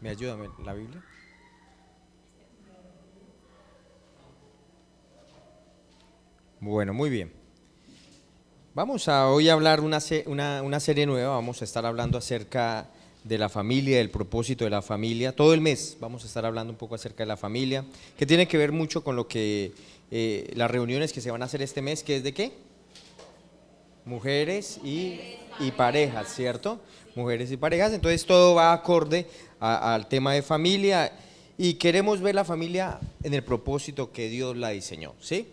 ¿Me ayuda la Biblia? Bueno, muy bien. Vamos a hoy hablar una serie nueva. Vamos a estar hablando acerca de la familia, del propósito de la familia. Todo el mes vamos a estar hablando un poco acerca de la familia, que tiene que ver mucho con lo que las reuniones que se van a hacer este mes, que es de qué? Mujeres y parejas, ¿cierto? Mujeres y parejas. Entonces todo va acorde al tema de familia y queremos ver la familia en el propósito que Dios la diseñó, ¿sí?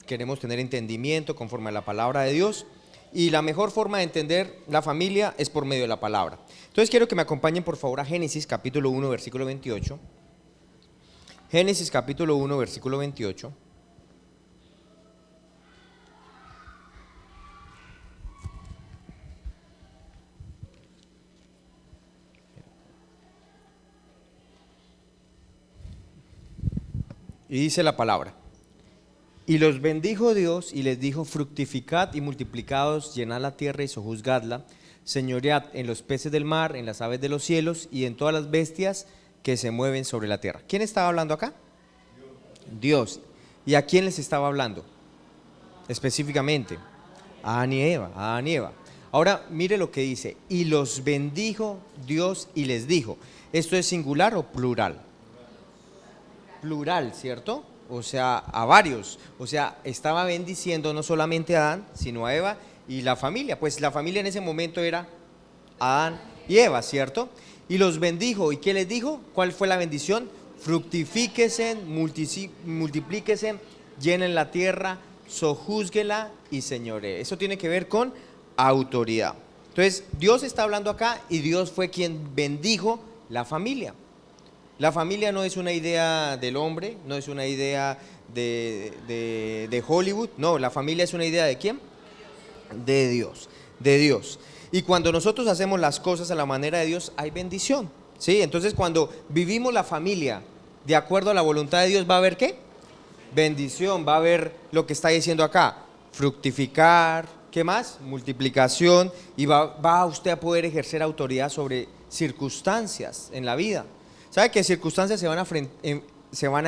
Queremos tener entendimiento conforme a la palabra de Dios y la mejor forma de entender la familia es por medio de la palabra. Entonces quiero que me acompañen por favor a Génesis capítulo 1 versículo 28. Génesis capítulo 1 versículo 28. Y dice la palabra: y los bendijo Dios y les dijo: fructificad y multiplicaos, llenad la tierra y sojuzgadla, señoread en los peces del mar, en las aves de los cielos y en todas las bestias que se mueven sobre la tierra. ¿Quién estaba hablando acá? Dios. ¿Y a quién les estaba hablando? Específicamente a Adán y Eva, a Adán y Eva. Ahora mire lo que dice: y los bendijo Dios y les dijo. ¿Esto es singular o plural? Plural, ¿cierto? O sea, a varios. O sea, estaba bendiciendo no solamente a Adán, sino a Eva y la familia. Pues la familia en ese momento era Adán y Eva, ¿cierto? Y los bendijo. ¿Y qué les dijo? ¿Cuál fue la bendición? Fructifíquese, multiplíquese, llenen la tierra, sojúzguela y señoree. Eso tiene que ver con autoridad. Entonces, Dios está hablando acá y Dios fue quien bendijo la familia. La familia no es una idea del hombre, no es una idea de Hollywood, no, la familia es una idea ¿de quién? De Dios, de Dios. Y cuando nosotros hacemos las cosas a la manera de Dios, hay bendición, ¿sí? Entonces cuando vivimos la familia de acuerdo a la voluntad de Dios, ¿va a haber qué? Bendición, va a haber lo que está diciendo acá, fructificar, ¿qué más? Multiplicación, y va usted a poder ejercer autoridad sobre circunstancias en la vida. ¿Sabe qué circunstancias se van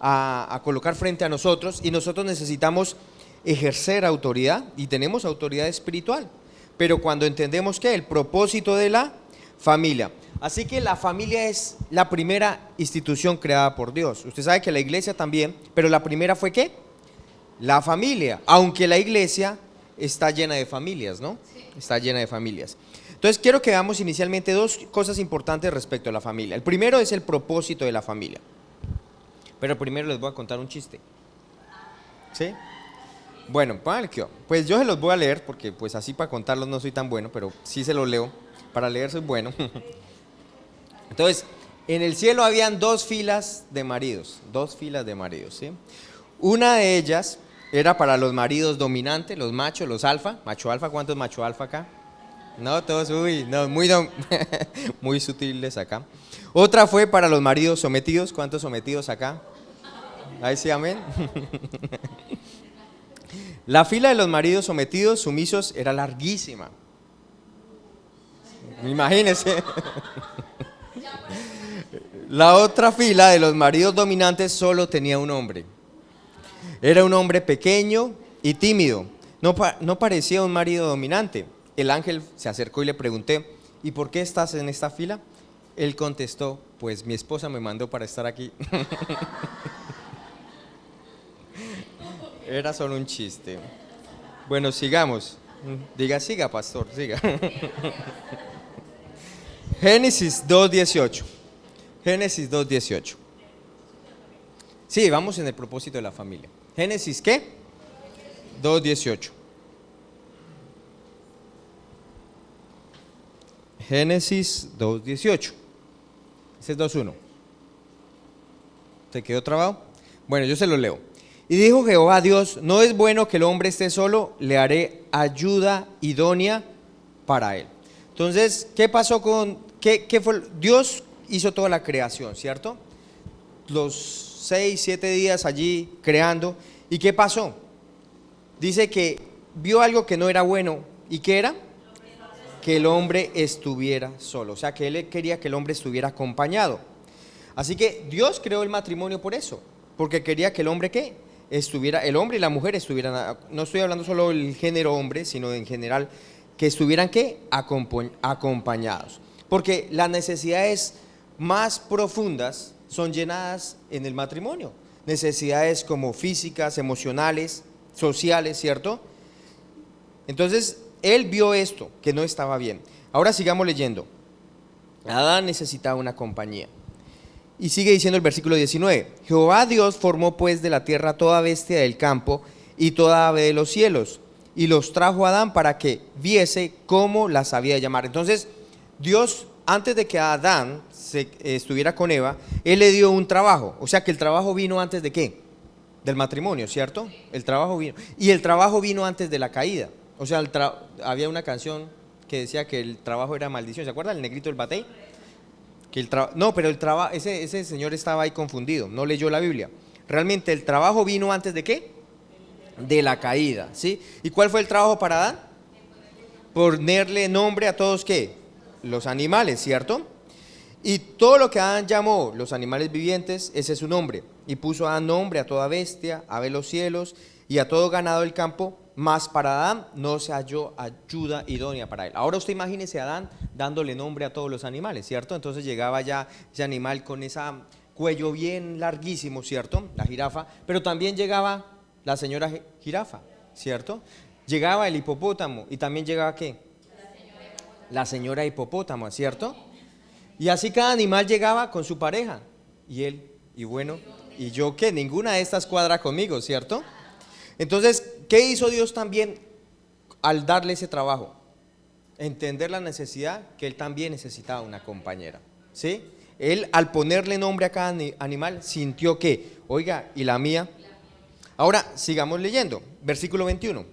a colocar frente a nosotros y nosotros necesitamos ejercer autoridad y tenemos autoridad espiritual? Pero cuando entendemos que el propósito de la familia, así que la familia es la primera institución creada por Dios. Usted sabe que la iglesia también, pero la primera fue ¿qué? La familia, aunque la iglesia está llena de familias, ¿no? Está llena de familias. Entonces quiero que veamos inicialmente dos cosas importantes respecto a la familia. El primero es el propósito de la familia. Pero primero les voy a contar un chiste. ¿Sí? Bueno, pues yo se los voy a leer porque pues así para contarlos no soy tan bueno, pero sí se los leo. Para leer soy bueno. Entonces, en el cielo habían dos filas de maridos, ¿sí? Una de ellas era para los maridos dominantes, los machos, los alfa. Macho alfa, ¿cuántos macho alfa acá? No, todos, no, muy sutiles acá. Otra fue para los maridos sometidos. ¿Cuántos sometidos acá? Ahí sí, amén. La fila de los maridos sometidos, sumisos, era larguísima. Imagínense. La otra fila de los maridos dominantes solo tenía un hombre. Era un hombre pequeño y tímido. No parecía un marido dominante. El ángel se acercó y le pregunté: ¿y por qué estás en esta fila? Él contestó: pues mi esposa me mandó para estar aquí. Era solo un chiste. Bueno, sigamos. Siga, pastor, siga. Génesis 2:18. Génesis 2:18. Sí, vamos en el propósito de la familia. Génesis, ¿qué? 2:18. Génesis 2:18. Ese es 2:1. ¿Te quedó trabado? Bueno, yo se lo leo. Y dijo Jehová Dios: no es bueno que el hombre esté solo, le haré ayuda idónea para él. Entonces, ¿qué pasó qué fue? Dios hizo toda la creación, ¿cierto? Los 6-7 días allí creando. ¿Y qué pasó? Dice que vio algo que no era bueno. ¿Y qué era? que el hombre estuviera solo. O sea, que él quería que el hombre estuviera acompañado. Así que Dios creó el matrimonio por eso, porque quería que el hombre ¿qué? Estuviera, el hombre y la mujer estuvieran, no estoy hablando solo del género hombre, sino en general, que estuvieran ¿qué? Acompañados. Porque las necesidades más profundas son llenadas en el matrimonio. Necesidades como físicas, emocionales, sociales, ¿cierto? Entonces, él vio esto, que no estaba bien. Ahora sigamos leyendo. Adán necesitaba una compañía. Y sigue diciendo el versículo 19. Jehová Dios formó pues de la tierra toda bestia del campo y toda ave de los cielos, y los trajo a Adán para que viese cómo las sabía llamar. Entonces, Dios, antes de que Adán estuviera con Eva, él le dio un trabajo. O sea que el trabajo vino antes de ¿qué? Del matrimonio, ¿cierto? El trabajo vino. Y el trabajo vino antes de la caída. O sea, había una canción que decía que el trabajo era maldición. ¿Se acuerdan? El negrito del batey. Que no, pero ese señor estaba ahí confundido, no leyó la Biblia. Realmente el trabajo vino antes de ¿qué? De la caída, ¿sí? ¿Y cuál fue el trabajo para Adán? Ponerle nombre a todos ¿qué? Los animales, ¿cierto? Y todo lo que Adán llamó los animales vivientes, ese es su nombre. Y puso Adán nombre a toda bestia, ave de los cielos y a todo ganado del campo, mas para Adán no se halló ayuda idónea para él. Ahora usted imagínese a Adán dándole nombre a todos los animales, ¿cierto? Entonces llegaba ya ese animal con ese cuello bien larguísimo, ¿cierto? La jirafa, pero también llegaba la señora jirafa, ¿cierto? Llegaba el hipopótamo y también llegaba ¿qué? La señora hipopótamo, ¿cierto? Y así cada animal llegaba con su pareja. Y él, y bueno, ¿y yo qué? Ninguna de estas cuadra conmigo, ¿cierto? Entonces, ¿qué hizo Dios también al darle ese trabajo? Entender la necesidad que él también necesitaba una compañera, ¿sí? Él al ponerle nombre a cada animal sintió que, oiga, ¿y la mía? Ahora, sigamos leyendo, versículo 21.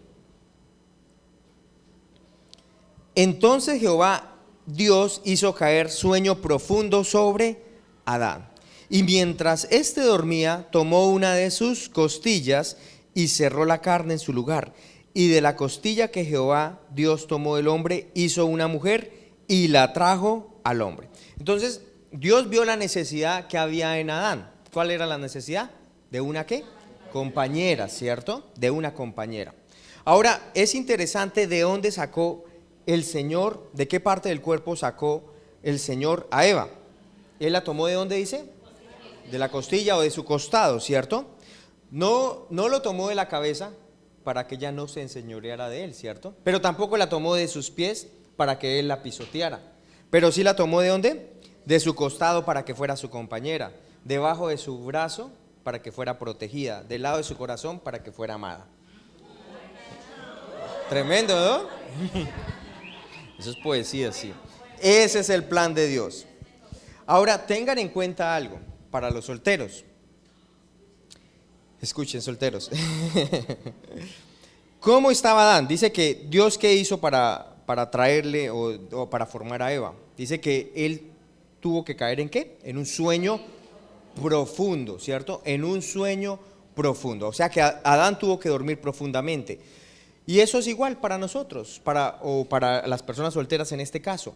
Entonces Jehová Dios hizo caer sueño profundo sobre Adán. Y mientras éste dormía, tomó una de sus costillas y cerró la carne en su lugar. Y de la costilla que Jehová Dios tomó del hombre, hizo una mujer y la trajo al hombre. Entonces, Dios vio la necesidad que había en Adán. ¿Cuál era la necesidad? ¿De una qué? Compañera, ¿cierto? De una compañera. Ahora, es interesante de dónde sacó el Señor, de qué parte del cuerpo sacó el Señor a Eva. ¿Él la tomó de dónde dice? De la costilla o de su costado, ¿cierto? No lo tomó de la cabeza para que ella no se enseñoreara de él, ¿cierto? Pero tampoco la tomó de sus pies para que él la pisoteara. Pero sí la tomó ¿de dónde? De su costado para que fuera su compañera, debajo de su brazo para que fuera protegida, del lado de su corazón para que fuera amada. Tremendo, ¿no? Eso es poesía, sí. Ese es el plan de Dios. Ahora, tengan en cuenta algo para los solteros. Escuchen, solteros. ¿Cómo estaba Adán? Dice que Dios, ¿qué hizo para traerle o para formar a Eva? Dice que él tuvo que caer ¿en qué? En un sueño profundo, ¿cierto? En un sueño profundo. O sea que Adán tuvo que dormir profundamente. Y eso es igual para nosotros, para las personas solteras en este caso.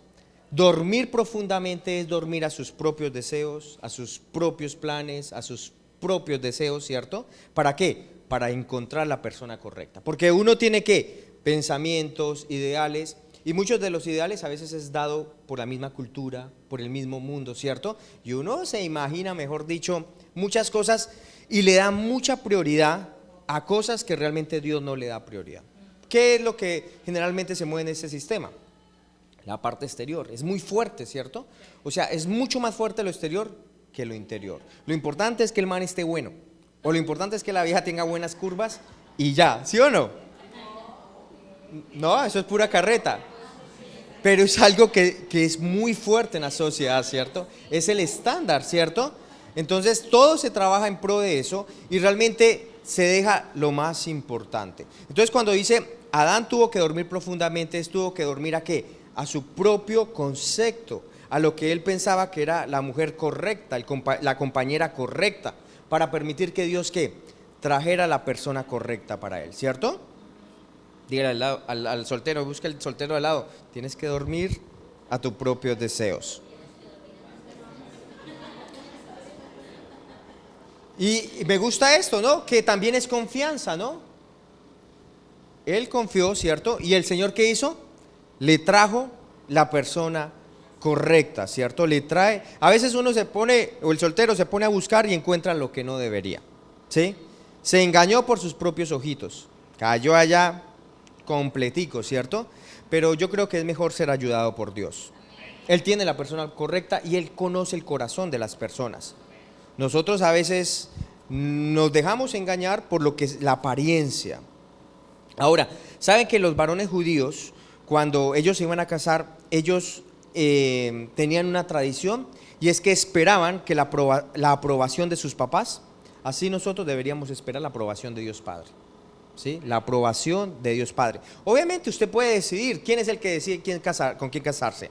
Dormir profundamente es dormir a sus propios deseos, a sus propios planes, a sus propios deseos, ¿cierto? ¿Para qué? Para encontrar la persona correcta. Porque uno tiene ¿qué? Pensamientos, ideales, y muchos de los ideales a veces es dado por la misma cultura, por el mismo mundo, ¿cierto? Y uno se imagina, mejor dicho, muchas cosas y le da mucha prioridad a cosas que realmente Dios no le da prioridad. ¿Qué es lo que generalmente se mueve en este sistema? La parte exterior, es muy fuerte, ¿cierto? O sea, es mucho más fuerte lo exterior que lo interior. Lo importante es que el man esté bueno, o lo importante es que la vieja tenga buenas curvas y ya, ¿sí o no? No, eso es pura carreta. Pero es algo que es muy fuerte en la sociedad, ¿cierto? Es el estándar, ¿cierto? Entonces todo se trabaja en pro de eso y realmente se deja lo más importante. Entonces cuando dice Adán tuvo que dormir profundamente, tuvo que dormir ¿a qué? A su propio concepto, a lo que él pensaba que era la mujer correcta, la compañera correcta, para permitir que Dios ¿qué? Trajera la persona correcta para él, ¿cierto? Dígale al soltero, busca el soltero al lado, tienes que dormir a tus propios deseos. Y me gusta esto, ¿no? Que también es confianza, ¿no? Él confió, ¿cierto? Y el Señor, ¿qué hizo? Le trajo la persona correcta, ¿cierto? Le trae, a veces uno se pone, o el soltero se pone a buscar y encuentra lo que no debería, ¿sí? Se engañó por sus propios ojitos, cayó allá completico, ¿cierto? Pero yo creo que es mejor ser ayudado por Dios. Él tiene la persona correcta y Él conoce el corazón de las personas. Nosotros a veces nos dejamos engañar por lo que es la apariencia. Ahora, ¿saben que los varones judíos, cuando ellos se iban a casar, ellos tenían una tradición y es que esperaban que la aprobación de sus papás? Así nosotros deberíamos esperar la aprobación de Dios Padre, ¿sí? La aprobación de Dios Padre. Obviamente usted puede decidir quién es el que decide con quién casarse.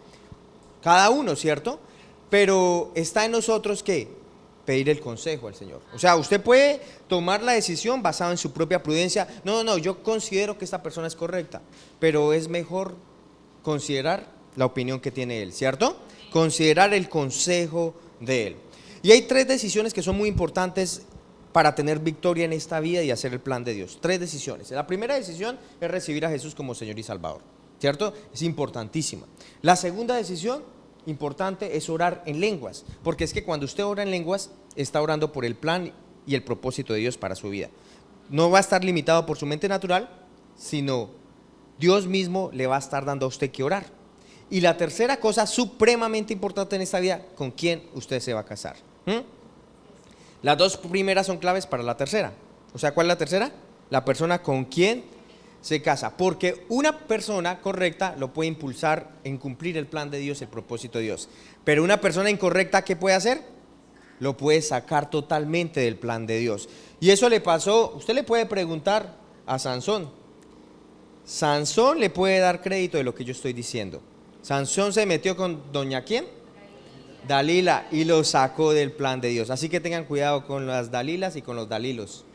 Cada uno, ¿cierto? Pero está en nosotros que pedir el consejo al Señor. O sea, usted puede tomar la decisión basada en su propia prudencia. No, yo considero que esta persona es correcta, pero es mejor considerar la opinión que tiene él, ¿cierto? Considerar el consejo de él. Y hay tres decisiones que son muy importantes para tener victoria en esta vida y hacer el plan de Dios. Tres decisiones. La primera decisión es recibir a Jesús como Señor y Salvador, ¿cierto? Es importantísima. La segunda decisión importante es orar en lenguas, porque es que cuando usted ora en lenguas está orando por el plan y el propósito de Dios para su vida. No va a estar limitado por su mente natural, sino Dios mismo le va a estar dando a usted que orar. Y la tercera cosa supremamente importante en esta vida, con quién usted se va a casar. Las dos primeras son claves para la tercera. O sea, ¿cuál es la tercera? La persona con quien se casa, porque una persona correcta lo puede impulsar en cumplir el plan de Dios, el propósito de Dios. Pero una persona incorrecta, ¿qué puede hacer? Lo puede sacar totalmente del plan de Dios. Y eso le pasó, usted le puede preguntar a Sansón. Sansón le puede dar crédito de lo que yo estoy diciendo. Sansón se metió con doña ¿quién? Dalila, y lo sacó del plan de Dios. Así que tengan cuidado con las Dalilas y con los Dalilos.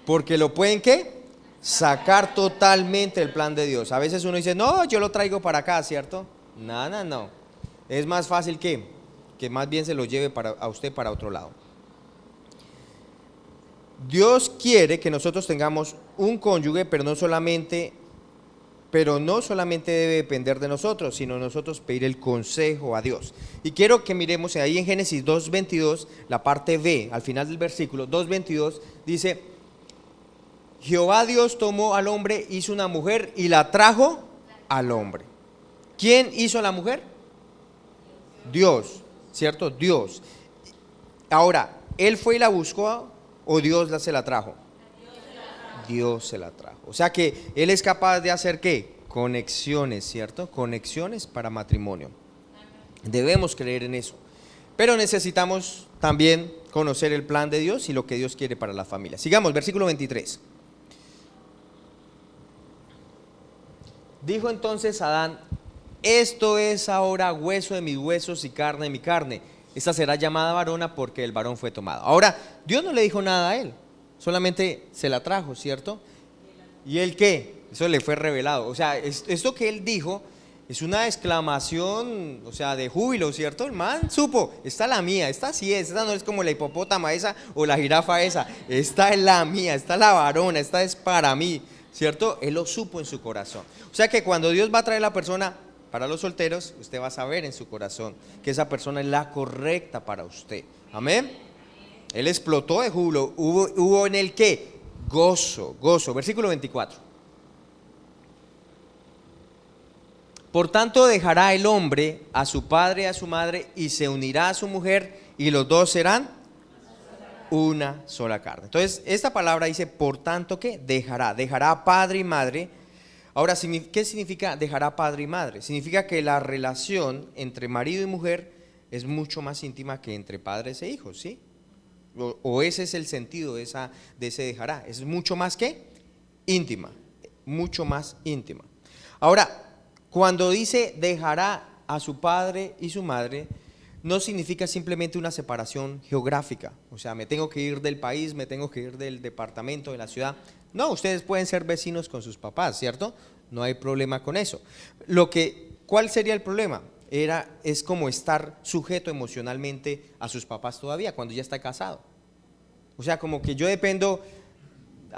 Porque lo pueden, ¿qué? Sacar totalmente el plan de Dios. A veces uno dice, no, yo lo traigo para acá, ¿cierto? No. Es más fácil que más bien se lo lleve a usted para otro lado. Dios quiere que nosotros tengamos un cónyuge, pero no solamente debe depender de nosotros, sino nosotros pedir el consejo a Dios. Y quiero que miremos ahí en Génesis 2:22, la parte B, al final del versículo 2:22, dice: Jehová Dios tomó al hombre, hizo una mujer y la trajo al hombre. ¿Quién hizo a la mujer? Dios, ¿cierto? Dios. Ahora, ¿él fue y la buscó o Dios se la trajo? Dios se la trajo. O sea que Él es capaz de hacer ¿qué? Conexiones, ¿cierto? Conexiones para matrimonio. Debemos creer en eso. Pero necesitamos también conocer el plan de Dios y lo que Dios quiere para la familia. Sigamos, versículo 23. Dijo entonces Adán: esto es ahora hueso de mis huesos y carne de mi carne. Esta será llamada varona porque el varón fue tomado. Ahora, Dios no le dijo nada a él, solamente se la trajo, ¿cierto? ¿Y él qué? Eso le fue revelado. O sea, esto que él dijo es una exclamación, o sea, de júbilo, ¿cierto? El man supo, esta es la mía, esta sí es, esta no es como la hipopótama esa o la jirafa esa, esta es la mía, esta es la varona, esta es para mí, ¿cierto? Él lo supo en su corazón. O sea que cuando Dios va a traer a la persona para los solteros, usted va a saber en su corazón que esa persona es la correcta para usted. Amén. Él explotó de júbilo, hubo en él ¿qué? Gozo. Versículo 24. Por tanto dejará el hombre a su padre y a su madre y se unirá a su mujer y los dos serán una sola carne. Entonces esta palabra dice por tanto que dejará a padre y madre. Ahora, ¿qué significa dejará padre y madre? Significa que la relación entre marido y mujer es mucho más íntima que entre padres e hijos, ¿sí? O ese es el sentido de ese dejará. Es mucho más que íntima, mucho más íntima. Ahora, cuando dice dejará a su padre y su madre, no significa simplemente una separación geográfica. O sea, me tengo que ir del país, me tengo que ir del departamento, de la ciudad. No, ustedes pueden ser vecinos con sus papás, ¿cierto? No hay problema con eso. ¿Cuál sería el problema? Es como estar sujeto emocionalmente a sus papás todavía, cuando ya está casado. O sea, como que yo dependo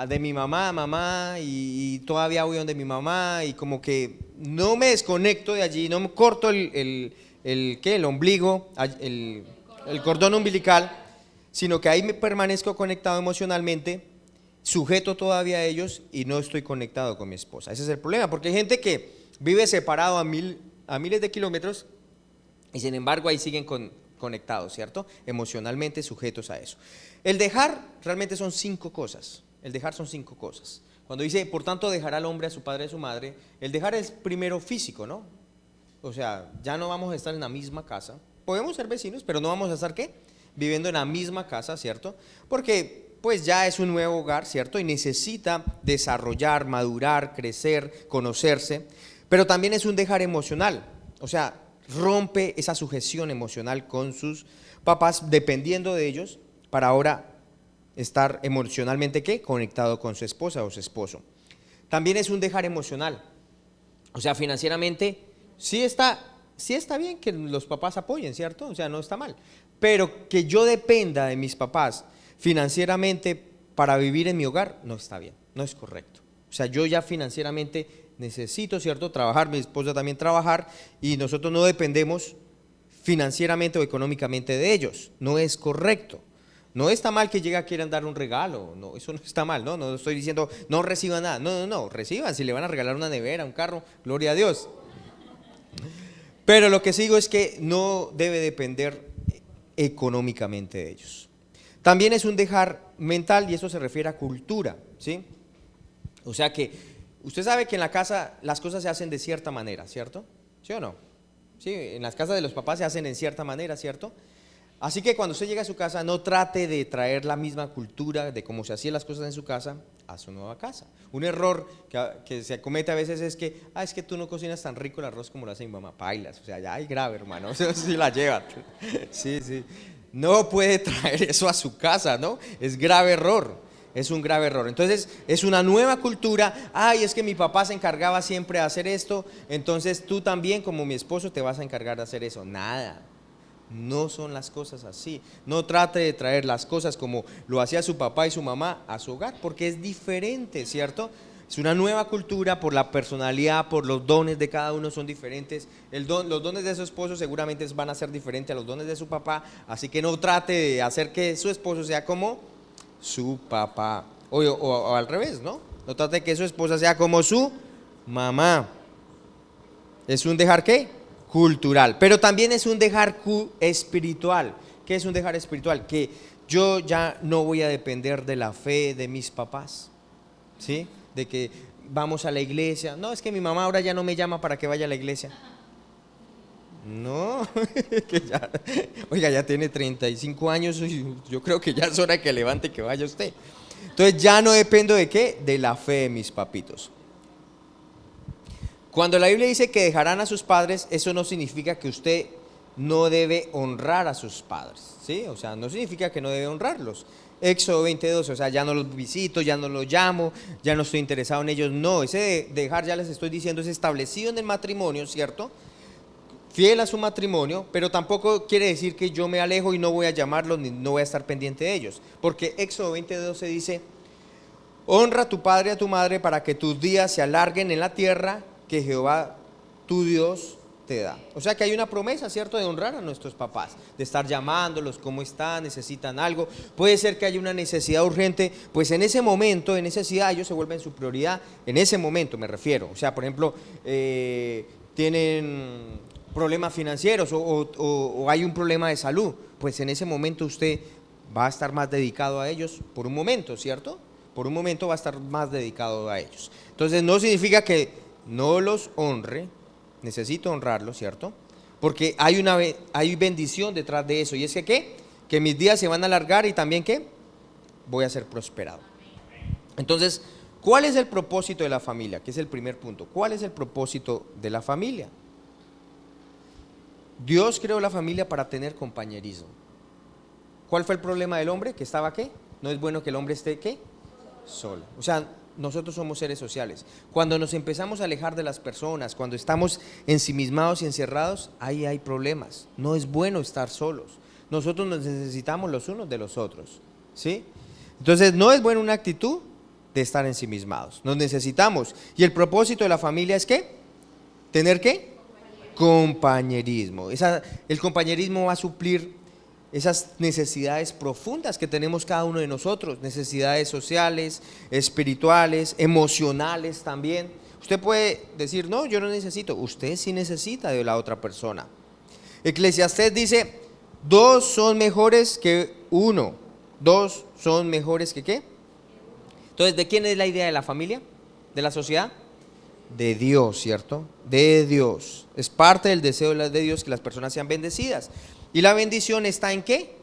de mi mamá, y todavía voy donde mi mamá, y como que no me desconecto de allí, no me corto el ombligo, el cordón umbilical, sino que ahí me permanezco conectado emocionalmente, sujeto todavía a ellos y no estoy conectado con mi esposa. Ese es el problema, porque hay gente que vive separado a miles de kilómetros y sin embargo ahí siguen conectados, ¿cierto? Emocionalmente sujetos a eso. El dejar realmente son 5 cosas. El dejar son 5 cosas. Cuando dice, por tanto, dejará al hombre a su padre y a su madre, el dejar es primero físico, ¿no? O sea, ya no vamos a estar en la misma casa. Podemos ser vecinos, pero no vamos a estar, ¿qué? Viviendo en la misma casa, ¿cierto? Porque pues ya es un nuevo hogar, ¿cierto? Y necesita desarrollar, madurar, crecer, conocerse. Pero también es un dejar emocional. O sea, rompe esa sujeción emocional con sus papás, dependiendo de ellos, para ahora estar emocionalmente, ¿qué? Conectado con su esposa o su esposo. También es un dejar emocional. O sea, financieramente sí está bien que los papás apoyen, ¿cierto? O sea, no está mal. Pero que yo dependa de mis papás financieramente para vivir en mi hogar, no está bien, no es correcto. O sea, yo ya financieramente necesito, ¿cierto?, trabajar, mi esposa también trabajar, y nosotros no dependemos financieramente o económicamente de ellos. No es correcto. No está mal que llegue a quieran dar un regalo, no, eso no está mal, no estoy diciendo no reciban nada, no, reciban, si le van a regalar una nevera, un carro, gloria a Dios. Pero lo que sigo es que no debe depender económicamente de ellos. También es un dejar mental, y eso se refiere a cultura, ¿sí? O sea que usted sabe que en la casa las cosas se hacen de cierta manera, ¿cierto? ¿Sí o no? Sí, en las casas de los papás se hacen en cierta manera, ¿cierto? Así que cuando usted llega a su casa, no trate de traer la misma cultura de cómo se hacían las cosas en su casa a su nueva casa. Un error que se comete a veces es que, es que tú no cocinas tan rico el arroz como lo hace mi mamá, pailas. O sea, ya hay grave, hermano, eso sí la lleva. Sí. No puede traer eso a su casa, ¿no? Es grave error. Es un grave error. Entonces es una nueva cultura. Es que mi papá se encargaba siempre de hacer esto, entonces tú también como mi esposo te vas a encargar de hacer eso. Nada. No son las cosas así. No trate de traer las cosas como lo hacía su papá y su mamá a su hogar, porque es diferente, ¿cierto? Es una nueva cultura, por la personalidad, por los dones de cada uno son diferentes. Los dones de su esposo seguramente van a ser diferentes a los dones de su papá, así que no trate de hacer que su esposo sea como su papá, o al revés, ¿no? No trate de que su esposa sea como su mamá. Es un dejar, ¿qué? Cultural, pero también es un dejar espiritual. ¿Qué es un dejar espiritual? Que yo ya no voy a depender de la fe de mis papás, ¿sí? De que vamos a la iglesia. No, es que mi mamá ahora ya no me llama para que vaya a la iglesia. No, oiga, ya tiene 35 años, y yo creo que ya es hora de que levante y que vaya usted. Entonces ya no dependo de qué, de la fe de mis papitos. Cuando la Biblia dice que dejarán a sus padres, eso no significa que usted no debe honrar a sus padres, ¿sí? O sea, no significa que no debe honrarlos. Éxodo 22, o sea, ya no los visito, ya no los llamo, ya no estoy interesado en ellos. No, ese dejar, ya les estoy diciendo, es establecido en el matrimonio, ¿cierto? Fiel a su matrimonio, pero tampoco quiere decir que yo me alejo y no voy a llamarlos ni no voy a estar pendiente de ellos. Porque Éxodo 22 se dice, honra a tu padre y a tu madre para que tus días se alarguen en la tierra que Jehová tu Dios te da. O sea que hay una promesa, ¿cierto?, de honrar a nuestros papás, de estar llamándolos, cómo están, necesitan algo. Puede ser que haya una necesidad urgente, pues en ese momento de necesidad ellos se vuelven su prioridad, en ese momento me refiero. O sea, por ejemplo, tienen problemas financieros o hay un problema de salud, pues en ese momento usted va a estar más dedicado a ellos por un momento, ¿cierto? Por un momento va a estar más dedicado a ellos. Entonces no significa que no los honre, necesito honrarlos, ¿cierto? Porque hay bendición detrás de eso, y es que ¿qué? Que mis días se van a alargar y también ¿qué? Voy a ser prosperado. Entonces, ¿cuál es el propósito de la familia? Que es el primer punto. ¿Cuál es el propósito de la familia? Dios creó la familia para tener compañerismo. ¿Cuál fue el problema del hombre? Que estaba ¿qué? No es bueno que el hombre esté ¿qué? Solo. O sea, nosotros somos seres sociales. Cuando nos empezamos a alejar de las personas, cuando estamos ensimismados y encerrados, ahí hay problemas. No es bueno estar solos. Nosotros nos necesitamos los unos de los otros, ¿sí? Entonces no es buena una actitud de estar ensimismados. Nos necesitamos. Y el propósito de la familia es ¿qué? ¿Tener qué? Compañerismo. El compañerismo va a suplir esas necesidades profundas que tenemos cada uno de nosotros, necesidades sociales, espirituales, emocionales también. Usted puede decir, no, yo no necesito. Usted sí necesita de la otra persona. Eclesiastés dice, dos son mejores que uno. Dos son mejores que ¿qué? Entonces, ¿de quién es la idea de la familia? ¿De la sociedad? De Dios, ¿cierto? De Dios. Es parte del deseo de Dios que las personas sean bendecidas. ¿Y la bendición está en qué?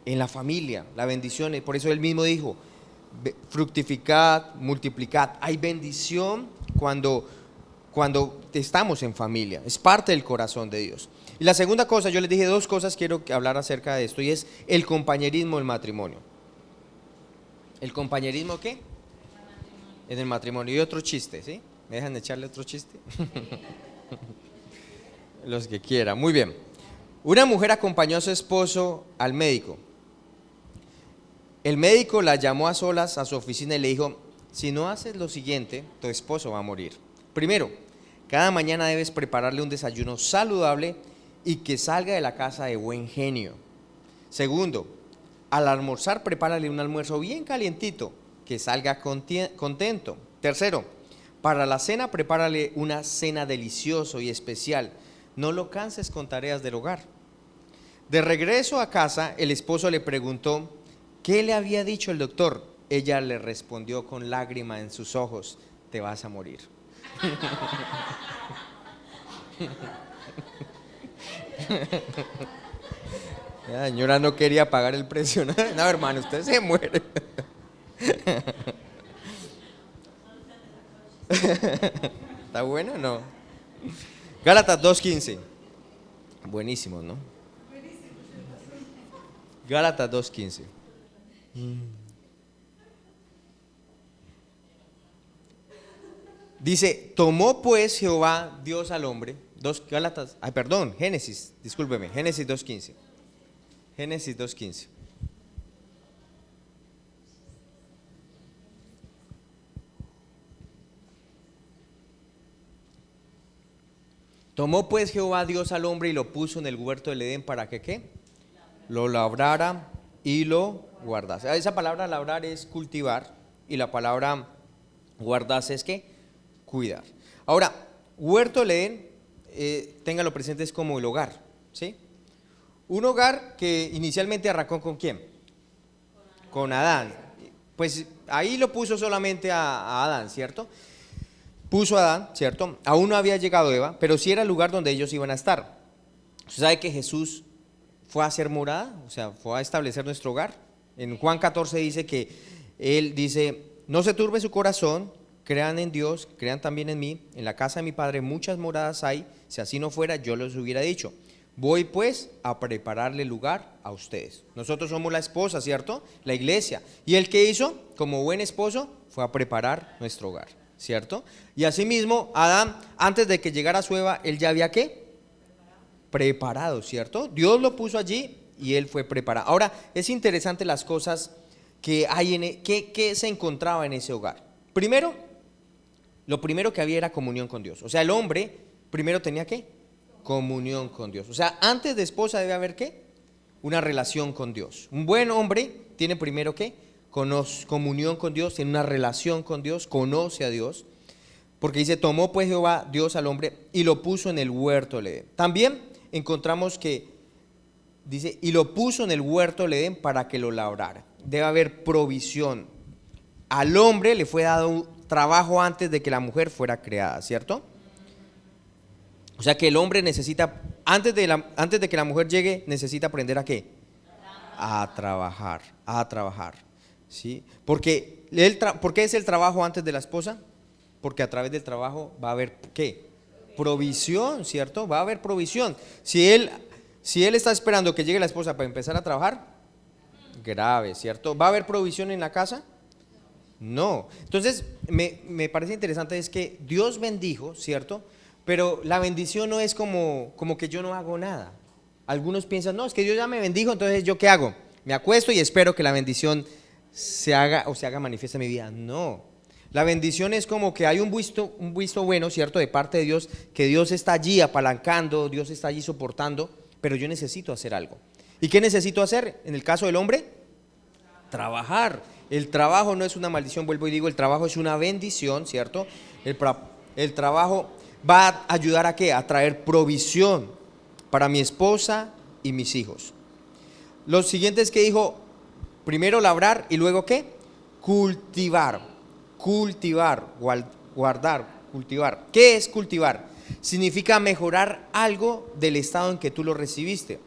En la familia. La bendición, por eso él mismo dijo, fructificad, multiplicad. Hay bendición cuando estamos en familia. Es parte del corazón de Dios. Y la segunda cosa, yo les dije dos cosas, quiero hablar acerca de esto, y es el compañerismo del matrimonio. ¿El compañerismo qué? En el matrimonio. Y otro chiste, ¿sí? ¿Me dejan echarle otro chiste? Los que quieran. Muy bien. Una mujer acompañó a su esposo al médico. El médico la llamó a solas a su oficina y le dijo, si no haces lo siguiente, tu esposo va a morir. Primero, cada mañana debes prepararle un desayuno saludable y que salga de la casa de buen genio. Segundo, al almorzar prepárale un almuerzo bien calientito, que salga contento. Tercero, para la cena prepárale una cena deliciosa y especial. No lo canses con tareas del hogar. De regreso a casa, el esposo le preguntó, ¿qué le había dicho el doctor? Ella le respondió con lágrima en sus ojos, te vas a morir. La señora no quería pagar el precio. No, hermano, usted se muere. ¿Está bueno o no? Gálatas 2:15. Buenísimo, ¿no? Gálatas 2:15. Dice, tomó pues Jehová Dios al hombre. Génesis, discúlpeme, Génesis 2:15. Génesis 2:15. Tomó pues Jehová Dios al hombre y lo puso en el huerto del Edén para que ¿qué? Lo labrara y lo guardase. Esa palabra labrar es cultivar y la palabra guardarse es ¿qué? Cuidar. Ahora, huerto del Edén, ténganlo presente, es como el hogar, ¿sí? Un hogar que inicialmente arrancó ¿con quién? Con Adán. Pues ahí lo puso solamente a Adán, ¿cierto? Puso a Adán, ¿cierto? Aún no había llegado Eva, pero sí era el lugar donde ellos iban a estar. ¿Usted sabe que Jesús fue a hacer morada? O sea, fue a establecer nuestro hogar. En Juan 14 dice que él dice, no se turbe su corazón, crean en Dios, crean también en mí. En la casa de mi Padre muchas moradas hay, si así no fuera yo les hubiera dicho. Voy pues a prepararle lugar a ustedes. Nosotros somos la esposa, ¿cierto? La iglesia. ¿Y él qué hizo? Como buen esposo, fue a preparar nuestro hogar, ¿cierto? Y asimismo, Adán, antes de que llegara su Eva, él ya había ¿qué? Preparado, ¿cierto? Dios lo puso allí y él fue preparado. Ahora, es interesante las cosas que hay que se encontraba en ese hogar. Primero, lo primero que había era comunión con Dios. O sea, el hombre primero tenía ¿qué? Comunión con Dios. O sea, antes de esposa debe haber ¿qué? Una relación con Dios. Un buen hombre tiene primero ¿qué? Comunión con Dios, tiene una relación con Dios, conoce a Dios. Porque dice, tomó pues Jehová Dios al hombre y lo puso en el huerto del Edén. También encontramos que dice, y lo puso en el huerto del Edén para que lo labrara. Debe haber provisión. Al hombre le fue dado un trabajo antes de que la mujer fuera creada, ¿cierto? O sea que el hombre necesita, antes de que la mujer llegue, necesita aprender ¿a qué? A trabajar, ¿sí? Porque ¿por qué es el trabajo antes de la esposa? Porque a través del trabajo va a haber ¿qué? Provisión, ¿cierto? Va a haber provisión. Si él está esperando que llegue la esposa para empezar a trabajar, grave, ¿cierto? ¿Va a haber provisión en la casa? No. Entonces, me parece interesante es que Dios bendijo, ¿cierto? Pero la bendición no es como que yo no hago nada. Algunos piensan, no, es que Dios ya me bendijo, entonces ¿yo qué hago? Me acuesto y espero que la bendición se haga o se haga manifiesta en mi vida. No. La bendición es como que hay un visto bueno, ¿cierto? De parte de Dios, que Dios está allí apalancando, Dios está allí soportando, pero yo necesito hacer algo. ¿Y qué necesito hacer? En el caso del hombre, trabajar. El trabajo no es una maldición, vuelvo y digo, el trabajo es una bendición, ¿cierto? El trabajo va a ayudar a qué? A traer provisión para mi esposa y mis hijos. Lo siguiente es que dijo, primero labrar y luego ¿qué? Cultivar, guardar, cultivar. ¿Qué es cultivar? Significa mejorar algo del estado en que tú lo recibiste.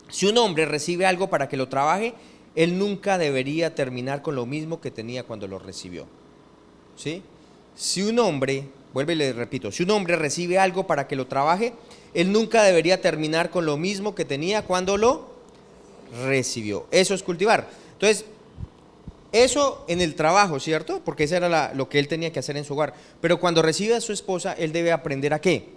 Si un hombre recibe algo para que lo trabaje, él nunca debería terminar con lo mismo que tenía cuando lo recibió. ¿Sí? Si un hombre, vuelve y le repito, si un hombre recibe algo para que lo trabaje, él nunca debería terminar con lo mismo que tenía cuando lo recibió. Eso es cultivar. Entonces, eso en el trabajo, ¿cierto? Porque eso era lo que él tenía que hacer en su hogar. Pero cuando recibe a su esposa, él debe aprender ¿a qué?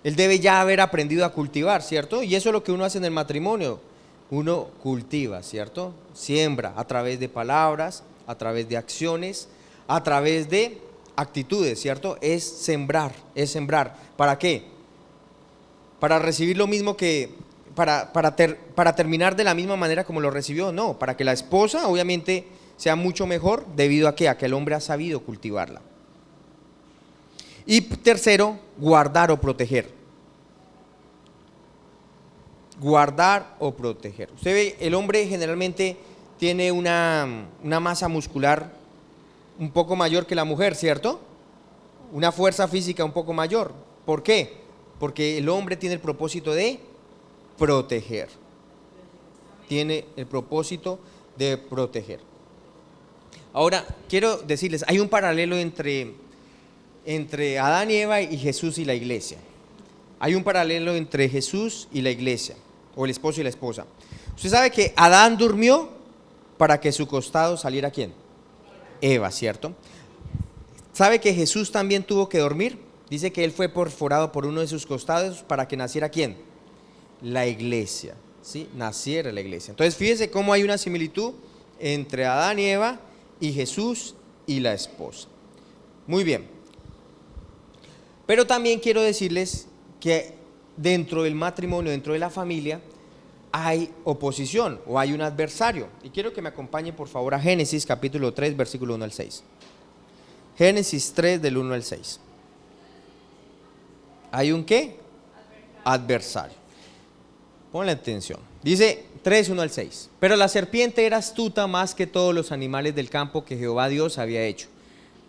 Él debe ya haber aprendido a cultivar, ¿cierto? Y eso es lo que uno hace en el matrimonio. Uno cultiva, ¿cierto? Siembra a través de palabras, a través de acciones, a través de actitudes, ¿cierto? Es sembrar, es sembrar. ¿Para qué? Para recibir lo mismo que, para terminar de la misma manera como lo recibió, no, para que la esposa obviamente sea mucho mejor debido a que el hombre ha sabido cultivarla. Y tercero, guardar o proteger. Guardar o proteger. Usted ve, el hombre generalmente tiene una masa muscular un poco mayor que la mujer, ¿cierto? Una fuerza física un poco mayor. ¿Por qué? Porque el hombre tiene el propósito de proteger. Tiene el propósito de proteger. Ahora, quiero decirles, hay un paralelo entre Adán y Eva y Jesús y la iglesia. Hay un paralelo entre Jesús y la iglesia, o el esposo y la esposa. Usted sabe que Adán durmió para que su costado saliera ¿quién? Eva, ¿cierto? ¿Sabe que Jesús también tuvo que dormir? Dice que él fue perforado por uno de sus costados para que naciera ¿quién? La iglesia, ¿sí? Naciera la iglesia. Entonces fíjese cómo hay una similitud entre Adán y Eva y Jesús y la esposa. Muy bien. Pero también quiero decirles que dentro del matrimonio, dentro de la familia, hay oposición o hay un adversario. Y quiero que me acompañe por favor a Génesis capítulo 3, versículo 1 al 6. Génesis 3 del 1 al 6. ¿Hay un qué? Adversario. Ponle atención. Dice 3, 1 al 6. Pero la serpiente era astuta más que todos los animales del campo que Jehová Dios había hecho,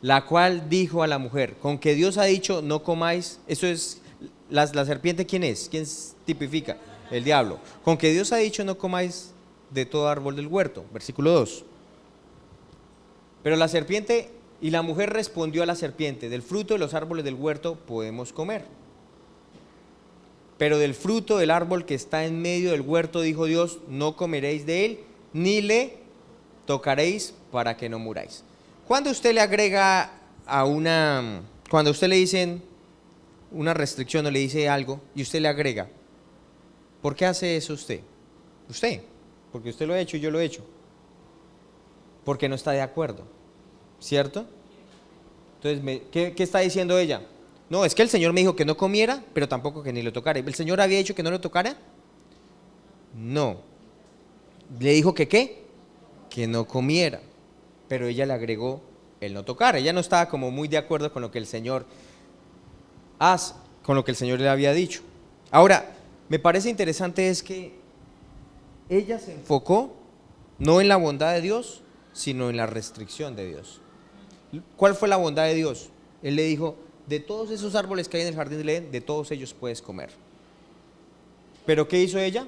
la cual dijo a la mujer, con que Dios ha dicho no comáis. Eso es, la serpiente ¿quién es? ¿Quién tipifica? El diablo. Con que Dios ha dicho no comáis de todo árbol del huerto. Versículo 2. Pero la serpiente y la mujer respondió a la serpiente, del fruto de los árboles del huerto podemos comer, pero del fruto del árbol que está en medio del huerto, dijo Dios, no comeréis de él, ni le tocaréis para que no muráis. Cuando usted le agrega cuando usted le dicen una restricción o le dice algo y usted le agrega, ¿por qué hace eso usted? Usted, porque usted lo ha hecho y yo lo he hecho. Porque no está de acuerdo, ¿cierto? Entonces, ¿qué está diciendo ella? No, es que el Señor me dijo que no comiera, pero tampoco que ni lo tocara. ¿El Señor había dicho que no lo tocara? No. Le dijo que ¿qué? Que no comiera. Pero ella le agregó el no tocar. Ella no estaba como muy de acuerdo con lo que el Señor hace, con lo que el Señor le había dicho. Ahora, me parece interesante es que ella se enfocó no en la bondad de Dios, sino en la restricción de Dios. ¿Cuál fue la bondad de Dios? Él le dijo, de todos esos árboles que hay en el jardín del Edén, de todos ellos puedes comer. ¿Pero qué hizo ella?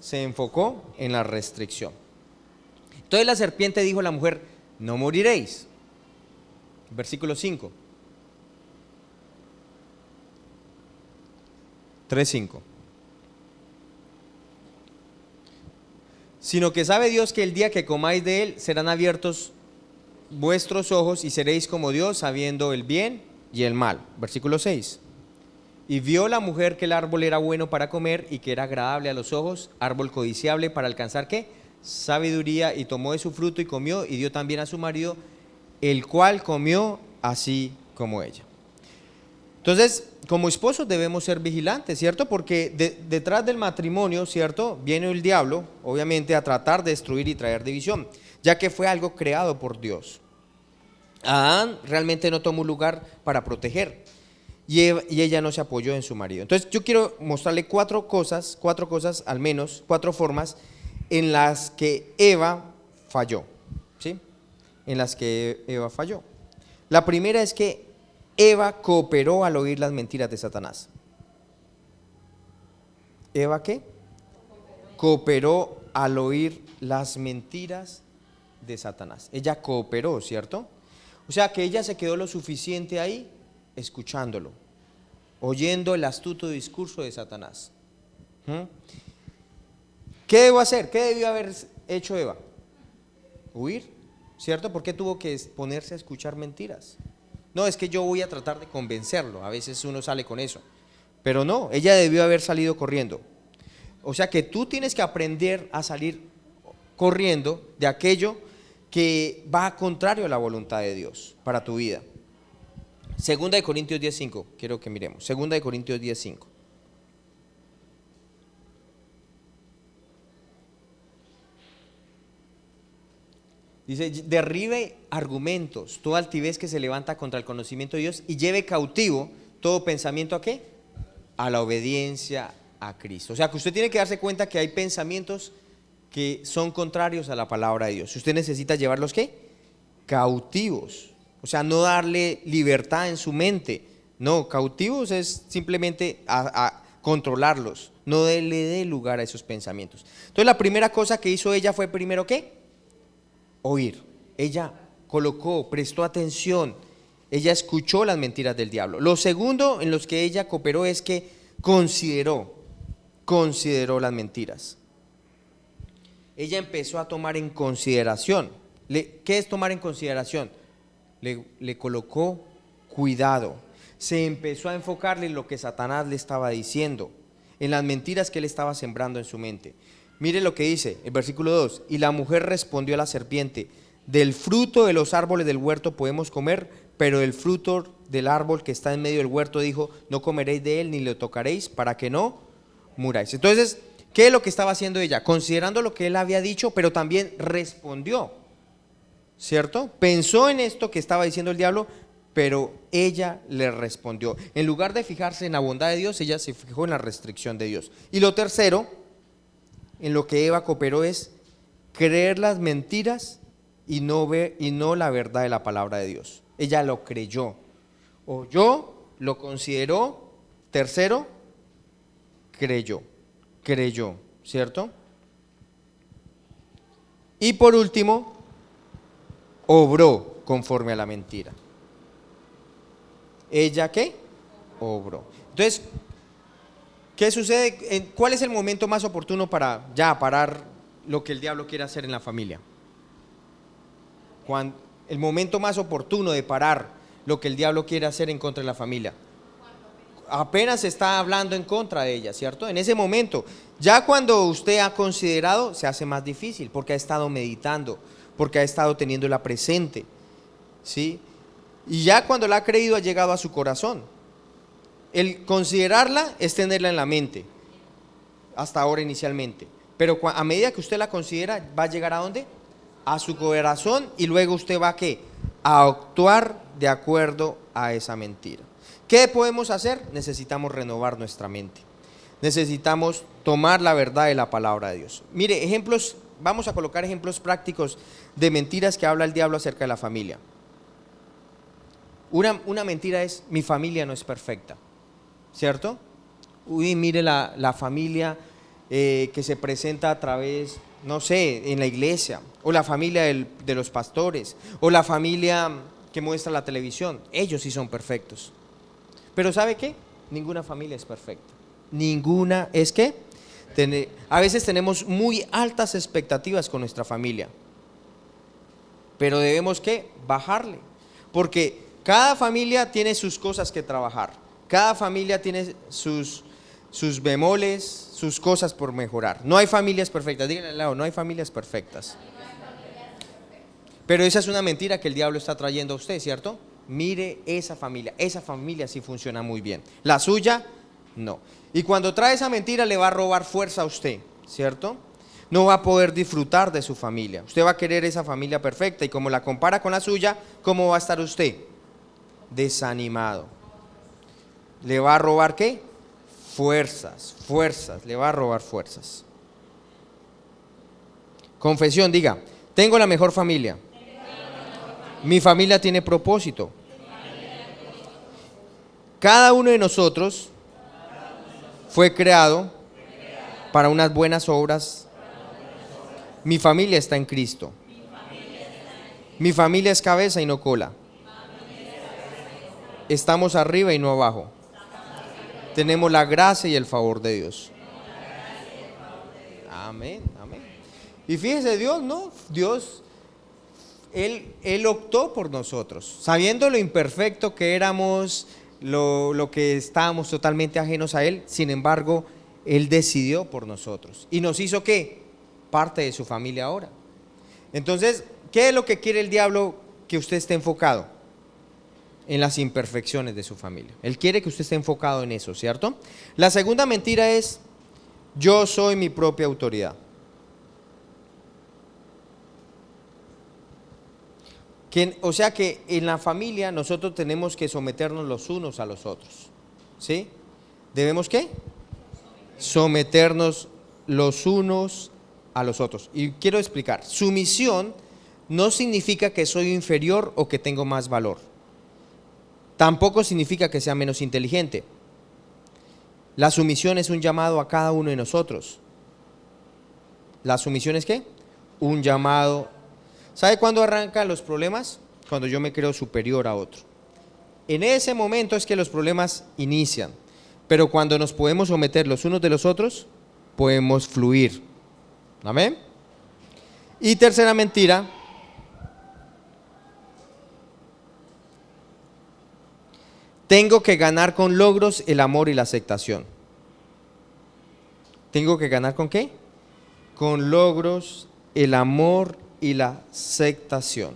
Se enfocó en la restricción. Entonces la serpiente dijo a la mujer, no moriréis. Versículo 5. 3:5. Sino que sabe Dios que el día que comáis de él serán abiertos vuestros ojos y seréis como Dios, sabiendo el bien y el mal. Versículo 6. Y vio la mujer que el árbol era bueno para comer y que era agradable a los ojos, árbol codiciable para alcanzar ¿qué? Sabiduría, y tomó de su fruto y comió y dio también a su marido, el cual comió así como ella. Entonces, como esposos debemos ser vigilantes, ¿cierto? Porque detrás del matrimonio, ¿cierto? Viene el diablo, obviamente, a tratar de destruir y traer división, ya que fue algo creado por Dios. Adán realmente no tomó un lugar para proteger y ella no se apoyó en su marido. Entonces, yo quiero mostrarle cuatro cosas al menos, cuatro formas en las que Eva falló, ¿sí? En las que Eva falló. La primera es que Eva cooperó al oír las mentiras de Satanás. ¿Eva qué? Cooperó al oír las mentiras de Satanás. Ella cooperó, ¿cierto? O sea que ella se quedó lo suficiente ahí escuchándolo, oyendo el astuto discurso de Satanás. ¿Qué debo hacer? ¿Qué debió haber hecho Eva? Huir, ¿cierto? ¿Por qué tuvo que ponerse a escuchar mentiras? No, es que yo voy a tratar de convencerlo. A veces uno sale con eso. Pero no, ella debió haber salido corriendo. O sea que tú tienes que aprender a salir corriendo de aquello que va contrario a la voluntad de Dios para tu vida. Segunda de Corintios 10:5, quiero que miremos. Segunda de Corintios 10:5. Dice, derribe argumentos, toda altivez que se levanta contra el conocimiento de Dios y lleve cautivo todo pensamiento ¿a qué? A la obediencia a Cristo. O sea que usted tiene que darse cuenta que hay pensamientos que son contrarios a la palabra de Dios. Usted necesita llevarlos ¿qué? Cautivos. O sea, no darle libertad en su mente. No, cautivos es simplemente a controlarlos. No le dé lugar a esos pensamientos. Entonces la primera cosa que hizo ella fue primero ¿qué? Oír. Ella prestó atención, ella escuchó las mentiras del diablo. Lo segundo en los que ella cooperó es que consideró las mentiras. Ella empezó a tomar en consideración. ¿Qué es tomar en consideración? Le colocó cuidado. Se empezó a enfocarle en lo que Satanás le estaba diciendo, en las mentiras que él estaba sembrando en su mente. Mire lo que dice el versículo 2. Y la mujer respondió a la serpiente: del fruto de los árboles del huerto podemos comer, pero del fruto del árbol que está en medio del huerto dijo: no comeréis de él ni lo tocaréis, para que no muráis. Entonces, ¿qué es lo que estaba haciendo ella? Considerando lo que él había dicho, pero también respondió, ¿cierto? Pensó en esto que estaba diciendo el diablo, pero ella le respondió. En lugar de fijarse en la bondad de Dios, ella se fijó en la restricción de Dios. Y lo tercero en lo que Eva cooperó es creer las mentiras y no la verdad de la palabra de Dios. Ella lo creyó, oyó, lo consideró. Tercero, creyó, ¿cierto? Y por último, obró conforme a la mentira. ¿Ella qué? Obró. Entonces, ¿qué sucede? ¿Cuál es el momento más oportuno para ya parar lo que el diablo quiere hacer en la familia? El momento más oportuno de parar lo que el diablo quiere hacer en contra de la familia. Apenas está hablando en contra de ella, ¿cierto? En ese momento, ya cuando usted ha considerado, se hace más difícil porque ha estado meditando, porque ha estado teniéndola presente, ¿sí? Y ya cuando la ha creído, ha llegado a su corazón. El considerarla es tenerla en la mente, hasta ahora inicialmente, pero a medida que usted la considera, va a llegar ¿a dónde? A su corazón, y luego usted va ¿qué? A actuar de acuerdo a esa mentira. ¿Qué podemos hacer? Necesitamos renovar nuestra mente, necesitamos tomar la verdad de la palabra de Dios. Mire, ejemplos, vamos a colocar ejemplos prácticos de mentiras que habla el diablo acerca de la familia. Una mentira es: mi familia no es perfecta, ¿cierto? Uy, mire la familia que se presenta a través, no sé, en la iglesia, o la familia de los pastores, o la familia que muestra la televisión. Ellos sí son perfectos. Pero ¿sabe qué? Ninguna familia es perfecta. Ninguna es que a veces tenemos muy altas expectativas con nuestra familia. pero debemos ¿qué? Bajarle, porque cada familia tiene sus cosas que trabajar, cada familia tiene sus bemoles, sus cosas por mejorar. No hay familias perfectas, díganle al lado, no hay familias perfectas. Pero esa es una mentira que el diablo está trayendo a usted, ¿cierto? Mire esa familia sí funciona muy bien. La suya, no. Y cuando trae esa mentira le va a robar fuerza a usted, ¿cierto? No va a poder disfrutar de su familia. Usted va a querer esa familia perfecta y como la compara con la suya, ¿cómo va a estar usted? Desanimado. ¿Le va a robar qué? Fuerzas, le va a robar fuerzas. Confesión, diga, tengo la mejor familia. Mi familia tiene propósito. Cada uno de nosotros fue creado para unas buenas obras. Mi familia está en Cristo. Mi familia es cabeza y no cola. Estamos arriba y no abajo. Tenemos la gracia y el favor de Dios. Amén, amén. Y fíjese, Dios, ¿no? Dios, Él optó por nosotros, sabiendo lo imperfecto que éramos, lo que estábamos totalmente ajenos a Él. Sin embargo, Él decidió por nosotros y nos hizo ¿qué? Parte de su familia ahora. Entonces, ¿qué es lo que quiere el diablo? Que usted esté enfocado en las imperfecciones de su familia. Él quiere que usted esté enfocado en eso, ¿cierto? La segunda mentira es: yo soy mi propia autoridad. O sea que en la familia nosotros tenemos que someternos los unos a los otros, ¿sí? ¿Debemos qué? Someternos los unos a los otros. Y quiero explicar, sumisión no significa que soy inferior o que tengo más valor. Tampoco significa que sea menos inteligente. La sumisión es un llamado a cada uno de nosotros. ¿La sumisión es qué? Un llamado. ¿Sabe cuándo arrancan los problemas? Cuando yo me creo superior a otro. En ese momento es que los problemas inician. Pero cuando nos podemos someter los unos de los otros, podemos fluir. ¿Amén? Y tercera mentira: tengo que ganar con logros el amor y la aceptación. ¿Tengo que ganar con qué? Con logros, el amor y la aceptación.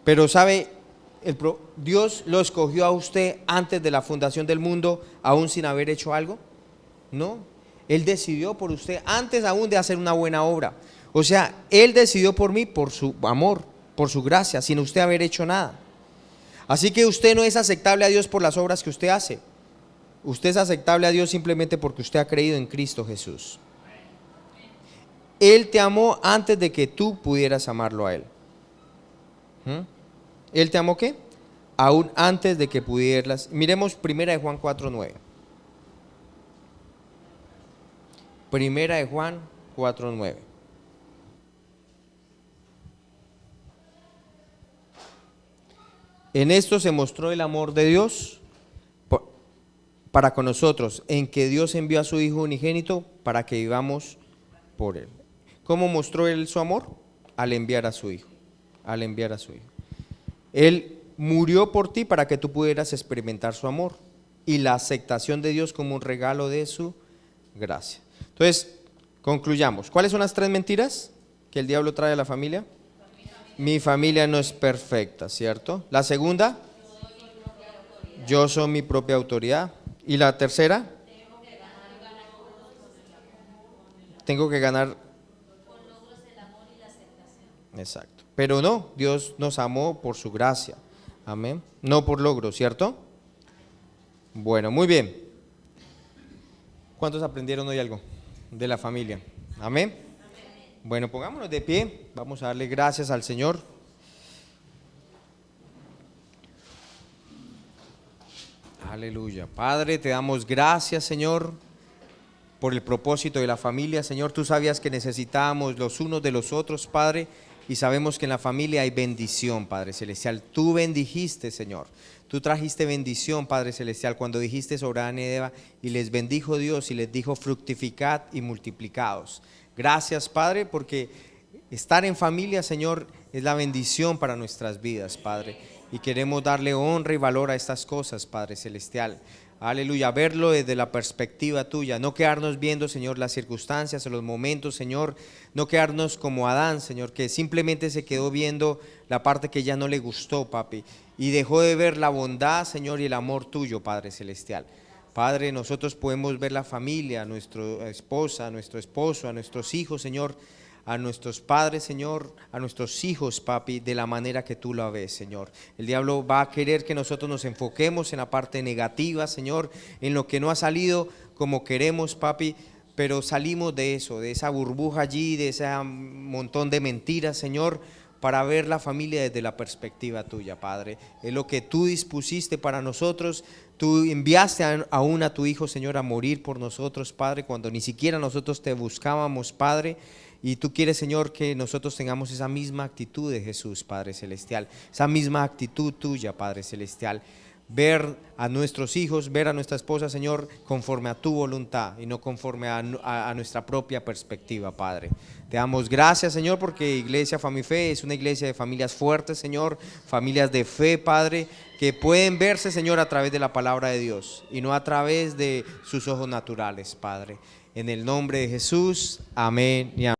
Pero ¿sabe? Dios lo escogió a usted antes de la fundación del mundo, aún sin haber hecho algo. No, Él decidió por usted antes aún de hacer una buena obra. O sea, Él decidió por mí, por su amor, por su gracia, sin usted haber hecho nada. Así que usted no es aceptable a Dios por las obras que usted hace. Usted es aceptable a Dios simplemente porque usted ha creído en Cristo Jesús. Él te amó antes de que tú pudieras amarlo a Él. ¿Él te amó qué? Aún antes de que pudieras. Miremos 1 Juan 4:9. 1 Juan 4:9. En esto se mostró el amor de Dios para con nosotros, en que Dios envió a su Hijo unigénito para que vivamos por Él. ¿Cómo mostró Él su amor? Al enviar a su Hijo. Al enviar a su Hijo. Él murió por ti para que tú pudieras experimentar su amor y la aceptación de Dios como un regalo de su gracia. Entonces, concluyamos. ¿Cuáles son las tres mentiras que el diablo trae a la familia? Mi familia no es perfecta, ¿cierto? La segunda, yo soy mi propia autoridad. Y la tercera, tengo que ganar. Exacto. Pero no, Dios nos amó por su gracia. Amén. No por logro, ¿cierto? Bueno, muy bien. ¿Cuántos aprendieron hoy algo de la familia? Amén. Bueno, pongámonos de pie. Vamos a darle gracias al Señor. Aleluya. Padre, te damos gracias, Señor, por el propósito de la familia. Señor, tú sabías que necesitábamos los unos de los otros, Padre, y sabemos que en la familia hay bendición, Padre Celestial. Tú bendijiste, Señor. Tú trajiste bendición, Padre Celestial, cuando dijiste sobre Adán y Eva, y les bendijo Dios y les dijo: fructificad y multiplicaos. Gracias, Padre, porque Estar en familia, Señor, es la bendición para nuestras vidas, Padre. Y queremos darle honra y valor a estas cosas, Padre Celestial. Aleluya, verlo desde la perspectiva tuya, no quedarnos viendo, Señor, las circunstancias o los momentos, Señor, no quedarnos como Adán, Señor, que simplemente se quedó viendo la parte que ya no le gustó, papi, y dejó de ver la bondad, Señor, y el amor tuyo, Padre Celestial. Padre, nosotros podemos ver la familia, a nuestra esposa, a nuestro esposo, a nuestros hijos, Señor, a nuestros padres, Señor, a nuestros hijos, papi, de la manera que tú lo ves, Señor. El diablo va a querer que nosotros nos enfoquemos en la parte negativa, Señor, en lo que no ha salido como queremos, papi, pero salimos de eso, de esa burbuja allí, de ese montón de mentiras, Señor, para ver la familia desde la perspectiva tuya, Padre. Es lo que tú dispusiste para nosotros. Tú enviaste aún a tu Hijo, Señor, a morir por nosotros, Padre, cuando ni siquiera nosotros te buscábamos, Padre. Y tú quieres, Señor, que nosotros tengamos esa misma actitud de Jesús, Padre Celestial, esa misma actitud tuya, Padre Celestial. Ver a nuestros hijos, ver a nuestra esposa, Señor, conforme a tu voluntad y no conforme a nuestra propia perspectiva, Padre. Te damos gracias, Señor, porque Iglesia Famife es una iglesia de familias fuertes, Señor, familias de fe, Padre, que pueden verse, Señor, a través de la palabra de Dios y no a través de sus ojos naturales, Padre. En el nombre de Jesús, amén y amén.